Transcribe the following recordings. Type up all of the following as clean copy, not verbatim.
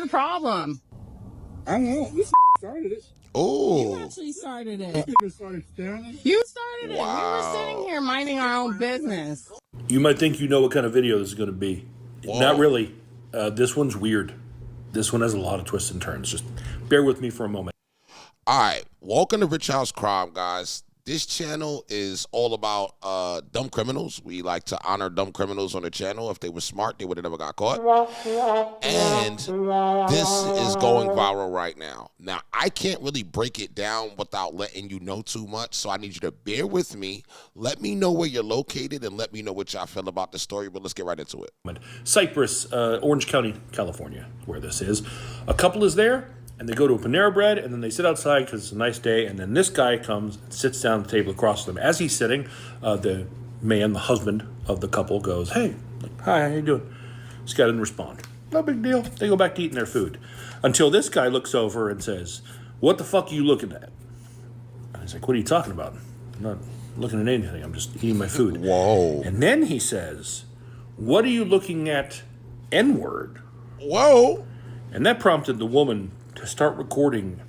your problem? I don't know. You started it. You Oh, actually started it. You started staring at it. You started it. We were wow. sitting here minding our own business. You might think you know what kind of video this is going to be. Whoa. Not really. This one's weird. This one has a lot of twists and turns. Just bear with me for a moment. All right, welcome to Rich House Crime, guys. This channel is all about dumb criminals. We like to honor dumb criminals on the channel. If they were smart, they would have never got caught. And this is going viral right now. Now, I can't really break it down without letting you know too much, so I need you to bear with me. Let me know where you're located and let me know what y'all feel about the story, but let's get right into it. Cypress, Orange County, California, where this is. A couple is there, and they go to a Panera Bread, and then they sit outside because it's a nice day, and then this guy comes and sits down at the table across from them. As he's sitting, the man, the husband of the couple, goes, "Hey, hi, how you doing?" This guy didn't respond. No big deal. They go back to eating their food. Until this guy looks over and says, "What the fuck are you looking at?" And he's like, "What are you talking about? I'm not looking at anything. I'm just eating my food." Whoa. And then he says, "What are you looking at, N-word?" Whoa. And that prompted the woman to start recording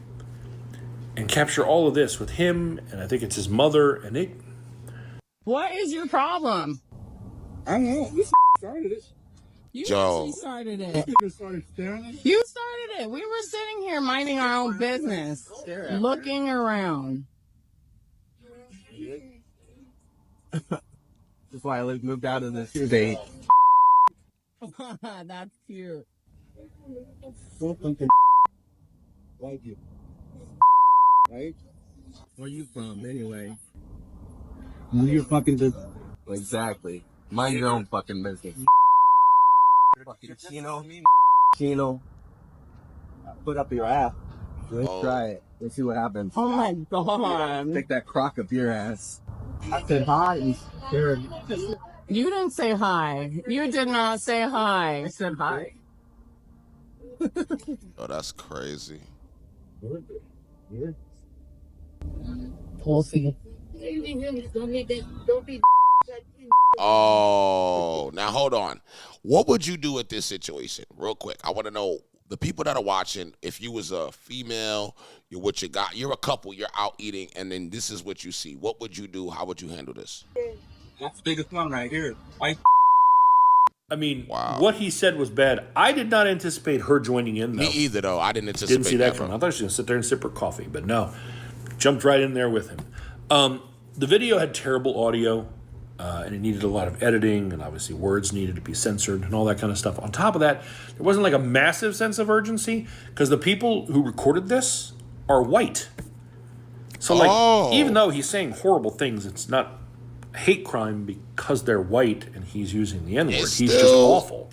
and capture all of this with him, and I think it's his mother, and it... What is your problem? I don't know. You started it. You Joe. actually started it. You started staring at it. You started it. We were sitting here minding our own business, looking around. That's why I moved out of this state. That's cute. So fucking like you. Right? Where you from, anyway? Who you fucking do? Exactly. Mind your own fucking business. Fucking Chino. Put up your ass. Let's try it. Let's see what happens. Oh my god. Take that crock up your ass. I said hi and stared. You didn't say hi. You did not say hi. I said hi. Oh, that's crazy. Pussy. Oh, now hold on. What would you do at this situation? Real quick. I want to know, the people that are watching, if you was a female, you're a couple, you're out eating, and then this is what you see. What would you do? How would you handle this? That's the biggest one right here. White. I mean, Wow. what he said was bad. I did not anticipate her joining in, though. Me either, though. I didn't anticipate Didn't see that coming. I thought she was going to sit there and sip her coffee, but no. Jumped right in there with him. The video had terrible audio, and it needed a lot of editing, and obviously words needed to be censored and all that kind of stuff. On top of that, there wasn't like a massive sense of urgency because the people who recorded this are white. So, like, even though he's saying horrible things, it's not hate crime because they're white and he's using the N-word. He's just awful.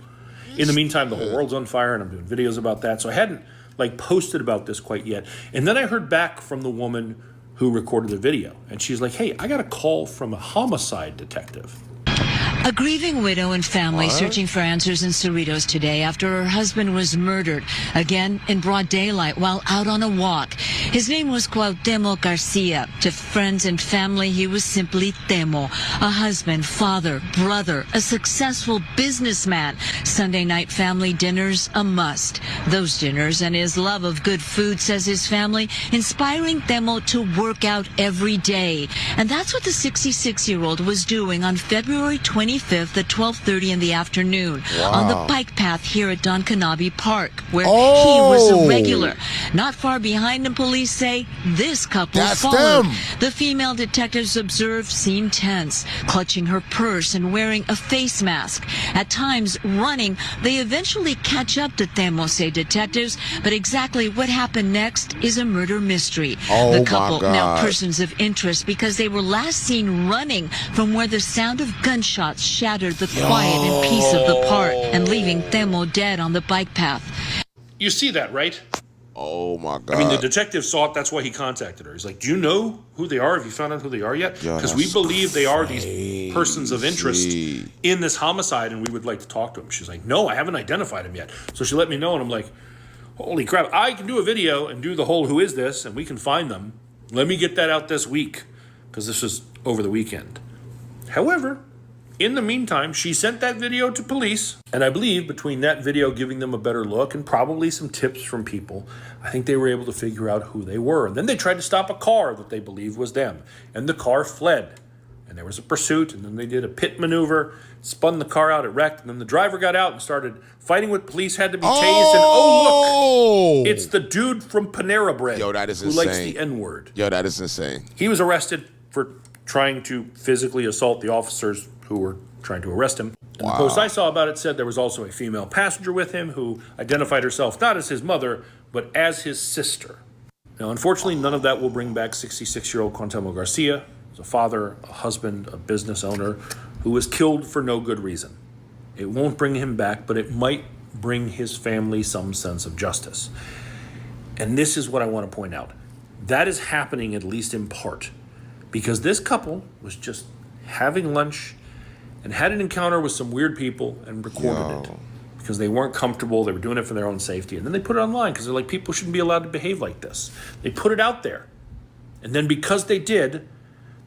In the meantime, the whole world's on fire, and I'm doing videos about that. So I hadn't, like, posted about this quite yet. And then I heard back from the woman who recorded the video, and she's like, "Hey, I got a call from a homicide detective." A grieving widow and family searching for answers in Cerritos today after her husband was murdered, again in broad daylight while out on a walk. His name was Cuauhtemoc Garcia. To friends and family, he was simply Temo, a husband, father, brother, a successful businessman. Sunday night family dinners, a must. Those dinners and his love of good food, says his family, inspiring Temo to work out every day. And that's what the 66-year-old was doing on February 25th at 12:30 in the afternoon on the bike path here at Don Canabi Park, where he was a regular. Not far behind him, police say this couple followed. The female detectives observed seemed tense, clutching her purse and wearing a face mask. At times running, they eventually catch up to Temo, say detectives, but exactly what happened next is a murder mystery. The couple, now persons of interest because they were last seen running from where the sound of gunshots shattered the quiet and peace of the park and leaving Temo dead on the bike path. You see that, right? Oh, my God. I mean, the detective saw it. That's why he contacted her. He's like, "Do you know who they are? Have you found out who they are yet? Because we believe they are these persons of interest in this homicide, and we would like to talk to them." She's like, "No, I haven't identified him yet." So she let me know, and I'm like, holy crap. I can do a video and do the whole who is this, and we can find them. Let me get that out this week, because this was over the weekend. However, In the meantime, she sent that video to police, and I believe between that video giving them a better look and probably some tips from people, I think they were able to figure out who they were. And then they tried to stop a car that they believed was them, and the car fled. And there was a pursuit, and then they did a pit maneuver, spun the car out, it wrecked, and then the driver got out and started fighting with police, had to be tased, and oh, look, it's the dude from Panera Bread. Yo, that is who insane. Likes the N-word. Yo, that is insane. He was arrested for trying to physically assault the officers who were trying to arrest him. And the post I saw about it said there was also a female passenger with him who identified herself not as his mother, but as his sister. Now, unfortunately, none of that will bring back 66-year-old Cuauhtemoc Garcia, a father, a husband, a business owner, who was killed for no good reason. It won't bring him back, but it might bring his family some sense of justice. And this is what I want to point out. That is happening, at least in part, because this couple was just having lunch and had an encounter with some weird people and recorded it because they weren't comfortable. They were doing it for their own safety. And then they put it online because they're like, people shouldn't be allowed to behave like this. They put it out there. And then because they did,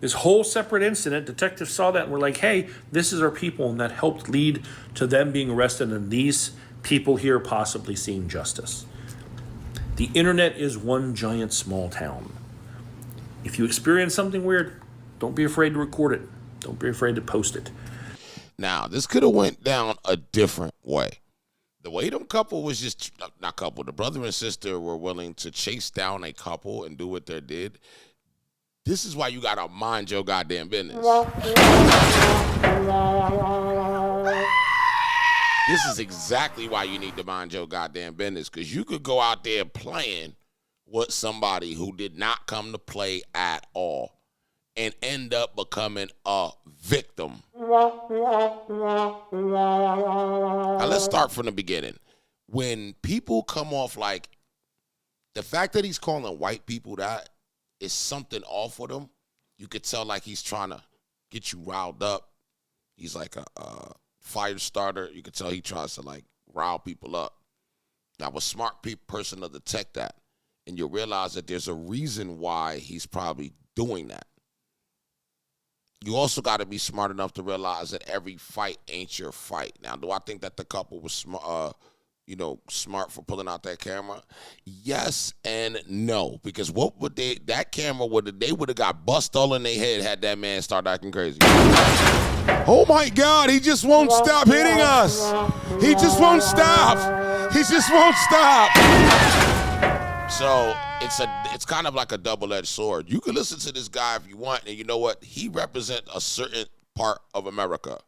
this whole separate incident, detectives saw that and were like, hey, this is our people. And that helped lead to them being arrested and these people here possibly seeing justice. The internet is one giant small town. If you experience something weird, don't be afraid to record it. Don't be afraid to post it. Now, this could have went down a different way. The way them couple was just, not couple, the brother and sister were willing to chase down a couple and do what they did. This is why you got to mind your goddamn business. This is exactly why you need to mind your goddamn business, because you could go out there playing with somebody who did not come to play at all and end up becoming a victim. Now, let's start from the beginning. When people come off like, the fact that he's calling white people that is something off with him, you could tell like he's trying to get you riled up. He's like a fire starter. You could tell he tries to like rile people up. Now, a smart person to detect that, and you'll realize that there's a reason why he's probably doing that. You also got to be smart enough to realize that every fight ain't your fight. Now, do I think that the couple was smart for pulling out that camera? Yes and no, because what would they would have got bust all in their head had that man start acting crazy. Oh my God, he just won't stop hitting us. He just won't stop. He just won't stop. So it's kind of like a double-edged sword. You can listen to this guy if you want, and you know what? He represents a certain part of America.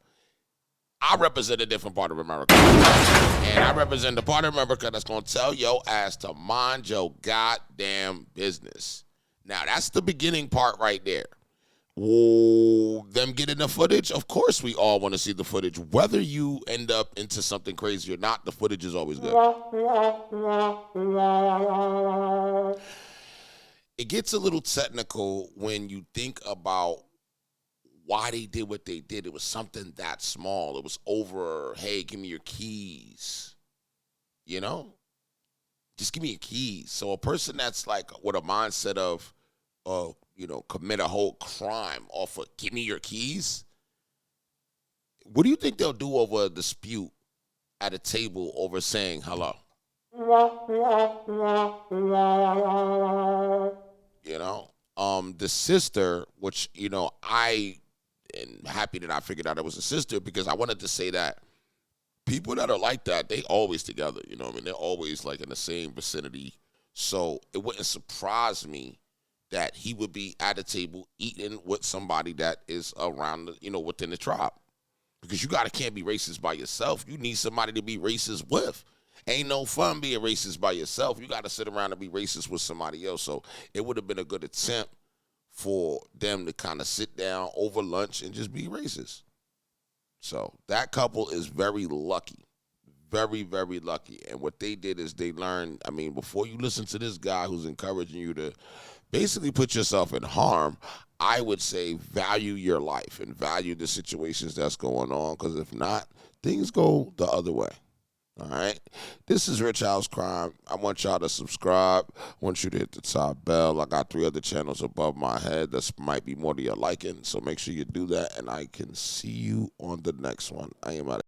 I represent a different part of America. And I represent the part of America that's going to tell your ass to mind your goddamn business. Now, that's the beginning part right there. Whoa, them getting the footage? Of course we all want to see the footage. Whether you end up into something crazy or not, the footage is always good. It gets a little technical when you think about why they did what they did. It was something that small. It was over, hey, give me your keys. You know? Just give me your keys. So a person that's like with a mindset of, commit a whole crime off of give me your keys. What do you think they'll do over a dispute at a table over saying hello? The sister, which, I am happy that I figured out it was a sister, because I wanted to say that people that are like that, they always together, they're always like in the same vicinity. So it wouldn't surprise me that he would be at a table eating with somebody that is around, within the tribe. Because you can't be racist by yourself. You need somebody to be racist with. Ain't no fun being racist by yourself. You got to sit around and be racist with somebody else. So it would have been a good attempt for them to kind of sit down over lunch and just be racist. So that couple is very lucky. Very, very lucky. And what they did is they learned, before you listen to this guy who's encouraging you to basically put yourself in harm, I would say value your life and value the situations that's going on, because if not, things go the other way. All right. This is Rich House Crime. I want y'all to subscribe. I want you to hit the top bell. I got 3 other channels above my head. That might be more to your liking. So make sure you do that. And I can see you on the next one. I am out.